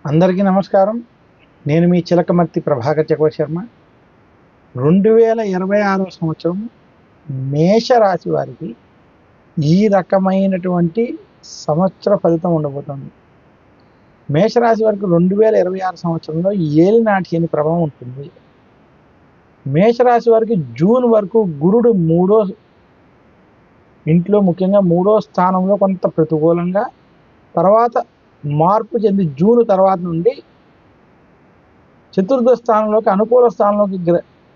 అందరికీ నమస్కారం. నేను మీ చిలకమర్తి ప్రభాకర్ చక్రవర్తి శర్మ. 2026 సంవత్సరం మేషరాశి వారికి ఈ రకమైనటువంటి సంవత్సర ఫలితం ఉండబోతోంది. మేషరాశి వారికి 2026 సంవత్సరంలో ఏలినాటి శని ప్రభావం ఉంటుంది. మేషరాశి వారికి జూన్ వరకు గురుడు మూడో ఇంట్లో, ముఖ్యంగా మూడో స్థానంలో కొంత ప్రతికూలంగా, తర్వాత మార్పు చెంది జూన్ తర్వాత నుండి చతుర్థ స్థానంలోకి, అనుకూల స్థానంలోకి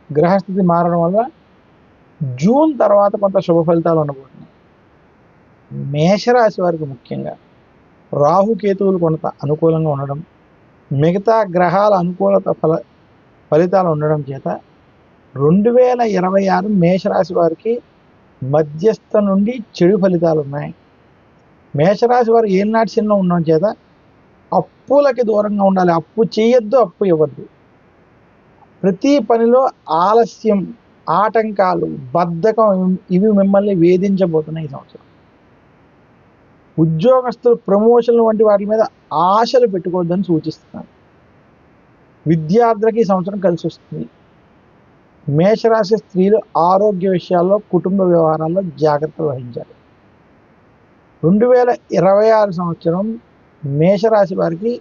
గ్రహస్థితి మారడం వల్ల జూన్ తర్వాత కొంత శుభ ఫలితాలు ఉండబోతున్నాయి. మేషరాశి వారికి ముఖ్యంగా రాహుకేతువులు కొంత అనుకూలంగా ఉండడం, మిగతా గ్రహాల అనుకూలత ఫలితాలు ఉండడం చేత 2026 మేషరాశి వారికి మధ్యస్థ నుండి చెడు ఫలితాలు ఉన్నాయి. మేషరాశి వారు ఏనాటి శనిలో ఉండడం చేత అప్పులకి దూరంగా ఉండాలి. అప్పు చేయొద్దు, అప్పు ఇవ్వద్దు. ప్రతి పనిలో ఆలస్యం, ఆటంకాలు, బద్ధకం ఇవి మిమ్మల్ని వేధించబోతున్నాయి ఈ సంవత్సరం. ఉద్యోగస్తులు ప్రమోషన్లు వంటి వాటి మీద ఆశలు పెట్టుకోవద్దని సూచిస్తున్నాను. విద్యార్థులకి ఈ సంవత్సరం కలిసి వస్తుంది. మేషరాశి స్త్రీలు ఆరోగ్య విషయాల్లో, కుటుంబ వ్యవహారాల్లో జాగ్రత్తలు వహించాలి. 2026 సంవత్సరం మేషరాశి వారికి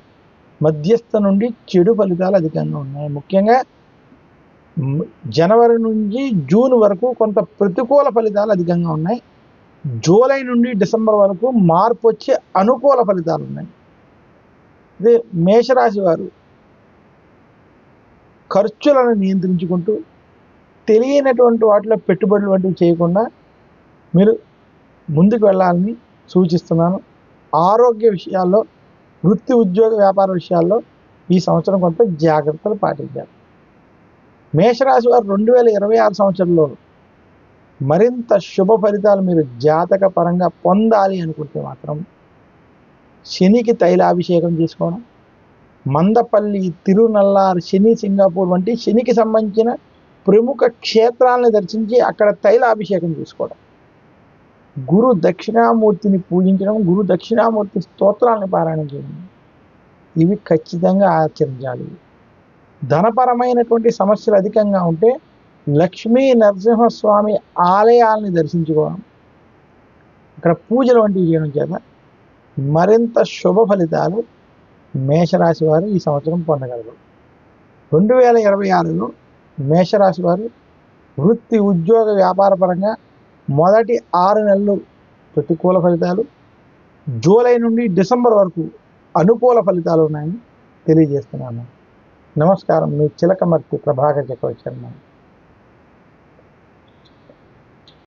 మధ్యస్థ నుండి చెడు ఫలితాలు అధికంగా ఉన్నాయి. ముఖ్యంగా జనవరి నుంచి జూన్ వరకు కొంత ప్రతికూల ఫలితాలు అధికంగా ఉన్నాయి. జూలై నుండి డిసెంబర్ వరకు మార్పు వచ్చి అనుకూల ఫలితాలు ఉన్నాయి. ఇది మేషరాశి వారు ఖర్చులను నియంత్రించుకుంటూ తెలియనటువంటి వాటిలో పెట్టుబడులు వంటివి చేయకుండా మీరు ముందుకు వెళ్ళాలని సూచిస్తున్నాను. ఆరోగ్య విషయాల్లో, వృత్తి ఉద్యోగ వ్యాపార విషయాల్లో ఈ సంవత్సరం కొంత జాగ్రత్తలు పాటించాలి. మేషరాశి వారు 2026 సంవత్సరంలో మరింత శుభ ఫలితాలు మీరు జాతక పరంగా పొందాలి అనుకుంటే మాత్రం శనికి తైలాభిషేకం చేసుకోవడం, మందపల్లి, తిరునల్లారు, శని సింగాపూర్ వంటి శనికి సంబంధించిన ప్రముఖ క్షేత్రాలను దర్శించి అక్కడ తైలాభిషేకం చేసుకోవడం, గురు దక్షిణామూర్తిని పూజించడం, గురు దక్షిణామూర్తి స్తోత్రాలను పారాయణం చేయడం, ఇవి ఖచ్చితంగా ఆచరించాలి. ధనపరమైనటువంటి సమస్యలు అధికంగా ఉంటే లక్ష్మీ నరసింహస్వామి ఆలయాలని దర్శించుకోవడం, అక్కడ పూజలు వంటివి చేయడం చేత మరింత శుభ ఫలితాలు మేషరాశి వారు ఈ సంవత్సరం పొందగలరు. 2026లో మేషరాశి వారు వృత్తి ఉద్యోగ వ్యాపార పరంగా మొదటి 6 నెలలు ప్రతికూల ఫలితాలు, జూలై నుండి డిసెంబర్ వరకు అనుకూల ఫలితాలు ఉన్నాయని తెలియజేస్తున్నాను. నమస్కారం. మీ చిలకమర్తి ప్రభాకర్ చక్రవర్తి శర్మ.